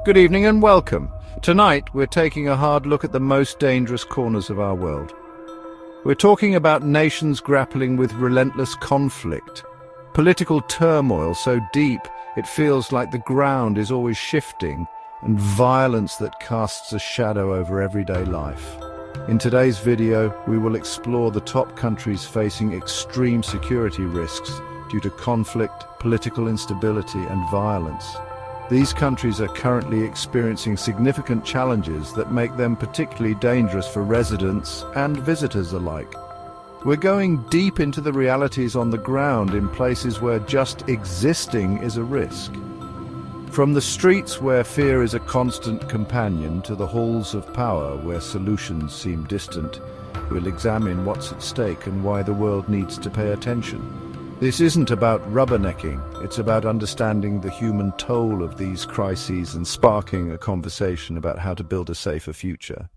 Good evening and welcome. Tonight we're taking a hard look at the most dangerous corners of our world. We're talking about nations grappling with relentless conflict, political turmoil so deep it feels like the ground is always shifting, and violence that casts a shadow over everyday life. In today's video, we will explore the top countries facing extreme security risks due to conflict, political instability, and violence. These countries are currently experiencing significant challenges that make them particularly dangerous for residents and visitors alike. We're going deep into the realities on the ground in places where just existing is a risk. From the streets where fear is a constant companion to the halls of power where solutions seem distant, we'll examine what's at stake and why the world needs to pay attention. This isn't about rubbernecking, it's about understanding the human toll of these crises and sparking a conversation about how to build a safer future.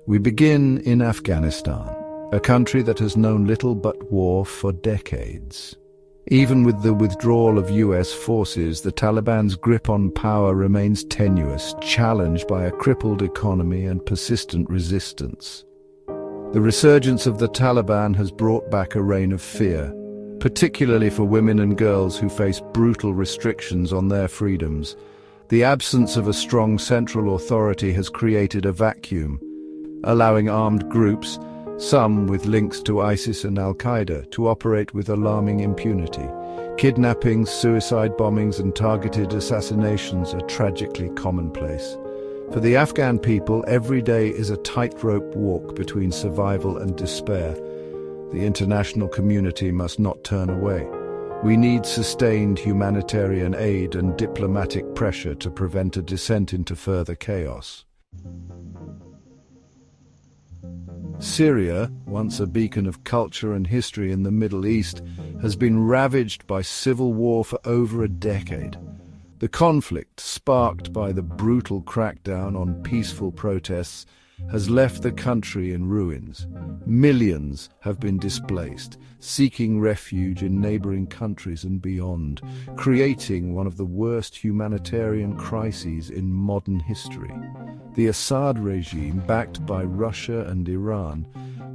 We begin in Afghanistan, a country that has known little but war for decades. Even with the withdrawal of US forces, the Taliban's grip on power remains tenuous, challenged by a crippled economy and persistent resistance. The resurgence of the Taliban has brought back a reign of fear, particularly for women and girls who face brutal restrictions on their freedoms. The absence of a strong central authority has created a vacuum, allowing armed groups, some with links to ISIS and Al-Qaeda, to operate with alarming impunity. Kidnappings, suicide bombings, and targeted assassinations are tragically commonplace. For the Afghan people, every day is a tightrope walk between survival and despair. The international community must not turn away. We need sustained humanitarian aid and diplomatic pressure to prevent a descent into further chaos. Syria, once a beacon of culture and history in the Middle East, has been ravaged by civil war for over a decade. The conflict, sparked by the brutal crackdown on peaceful protests, has left the country in ruins. Millions have been displaced, seeking refuge in neighboring countries and beyond, creating one of the worst humanitarian crises in modern history. The Assad regime, backed by Russia and Iran,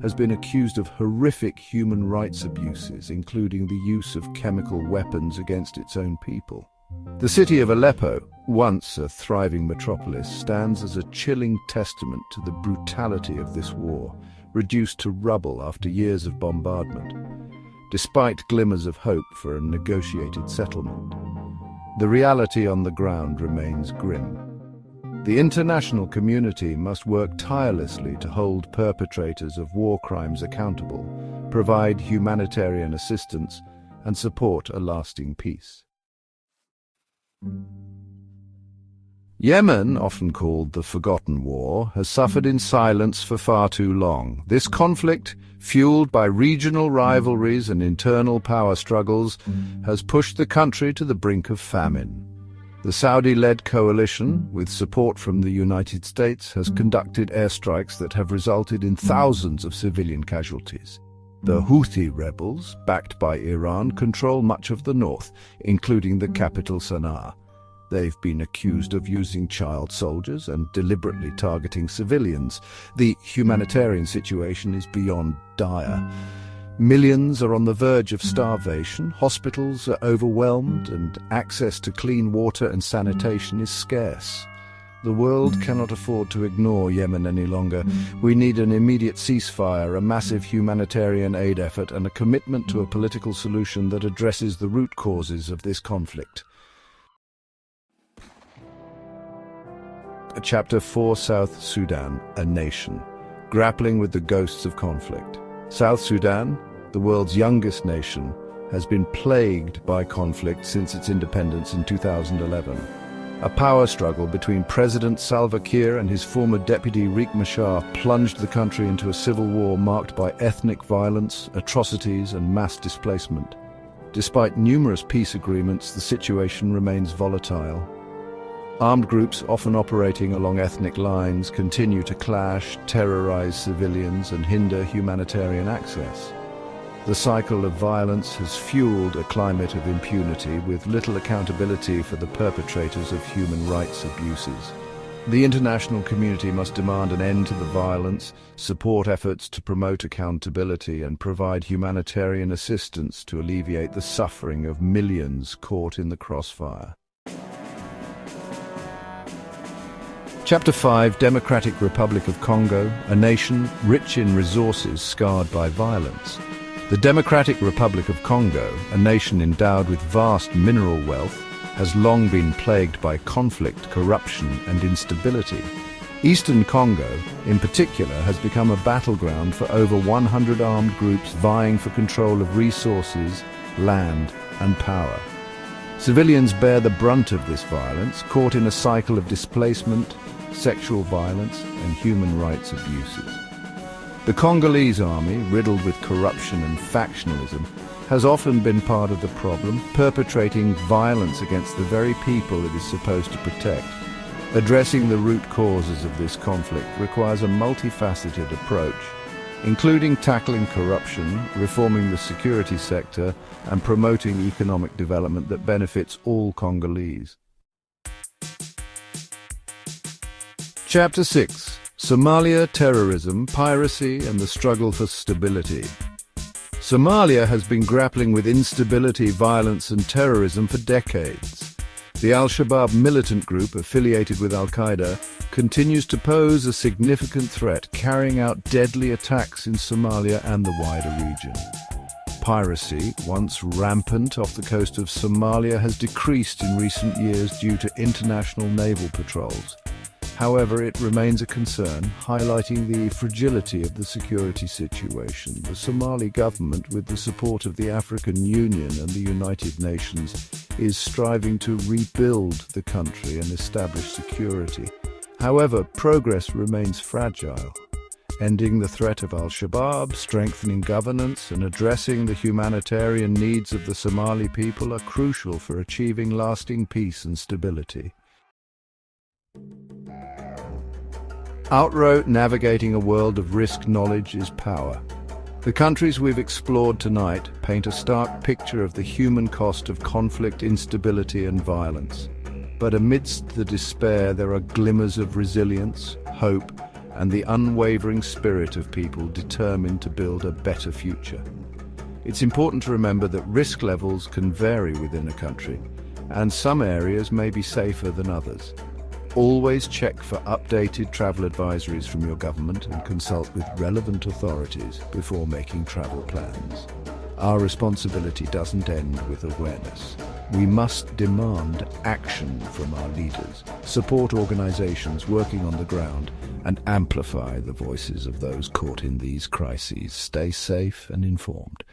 has been accused of horrific human rights abuses, including the use of chemical weapons against its own people. The city of Aleppo, once a thriving metropolis, stands as a chilling testament to the brutality of this war, reduced to rubble after years of bombardment. Despite glimmers of hope for a negotiated settlement, the reality on the ground remains grim. The international community must work tirelessly to hold perpetrators of war crimes accountable, provide humanitarian assistance, and support a lasting peace. Yemen, often called the Forgotten War, has suffered in silence for far too long. This conflict, fueled by regional rivalries and internal power struggles, has pushed the country to the brink of famine. The Saudi-led coalition, with support from the United States, has conducted airstrikes that have resulted in thousands of civilian casualties. The Houthi rebels, backed by Iran, control much of the north, including the capital Sana'a. They've been accused of using child soldiers and deliberately targeting civilians. The humanitarian situation is beyond dire. Millions are on the verge of starvation, hospitals are overwhelmed, and access to clean water and sanitation is scarce. The world cannot afford to ignore Yemen any longer. We need an immediate ceasefire, a massive humanitarian aid effort, and a commitment to a political solution that addresses the root causes of this conflict. Chapter 4: South Sudan, a nation, grappling with the ghosts of conflict. South Sudan, the world's youngest nation, has been plagued by conflict since its independence in 2011. A power struggle between President Salva Kiir and his former deputy Riek Machar plunged the country into a civil war marked by ethnic violence, atrocities, and mass displacement. Despite numerous peace agreements, the situation remains volatile. Armed groups, often operating along ethnic lines, continue to clash, terrorize civilians, and hinder humanitarian access. The cycle of violence has fueled a climate of impunity with little accountability for the perpetrators of human rights abuses. The international community must demand an end to the violence, support efforts to promote accountability, and provide humanitarian assistance to alleviate the suffering of millions caught in the crossfire. Chapter 5: Democratic Republic of Congo, a nation rich in resources scarred by violence. The Democratic Republic of Congo, a nation endowed with vast mineral wealth, has long been plagued by conflict, corruption, and instability. Eastern Congo, in particular, has become a battleground for over 100 armed groups vying for control of resources, land, and power. Civilians bear the brunt of this violence, caught in a cycle of displacement, sexual violence, and human rights abuses. The Congolese army, riddled with corruption and factionalism, has often been part of the problem, perpetrating violence against the very people it is supposed to protect. Addressing the root causes of this conflict requires a multifaceted approach, including tackling corruption, reforming the security sector, and promoting economic development that benefits all Congolese. Chapter 6: Somalia, Terrorism, Piracy, and the Struggle for Stability. Somalia has been grappling with instability, violence, and terrorism for decades. The Al-Shabaab militant group, affiliated with Al-Qaeda, continues to pose a significant threat, carrying out deadly attacks in Somalia and the wider region. Piracy, once rampant off the coast of Somalia, has decreased in recent years due to international naval patrols. However, it remains a concern, highlighting the fragility of the security situation. The Somali government, with the support of the African Union and the United Nations, is striving to rebuild the country and establish security. However, progress remains fragile. Ending the threat of Al-Shabaab, strengthening governance, and addressing the humanitarian needs of the Somali people are crucial for achieving lasting peace and stability. Outright navigating a world of risk knowledge is power. The countries we've explored tonight paint a stark picture of the human cost of conflict, instability, and violence. But amidst the despair, there are glimmers of resilience, hope, and the unwavering spirit of people determined to build a better future. It's important to remember that risk levels can vary within a country, and some areas may be safer than others. Always check for updated travel advisories from your government and consult with relevant authorities before making travel plans. Our responsibility doesn't end with awareness. We must demand action from our leaders, support organizations working on the ground, and amplify the voices of those caught in these crises. Stay safe and informed.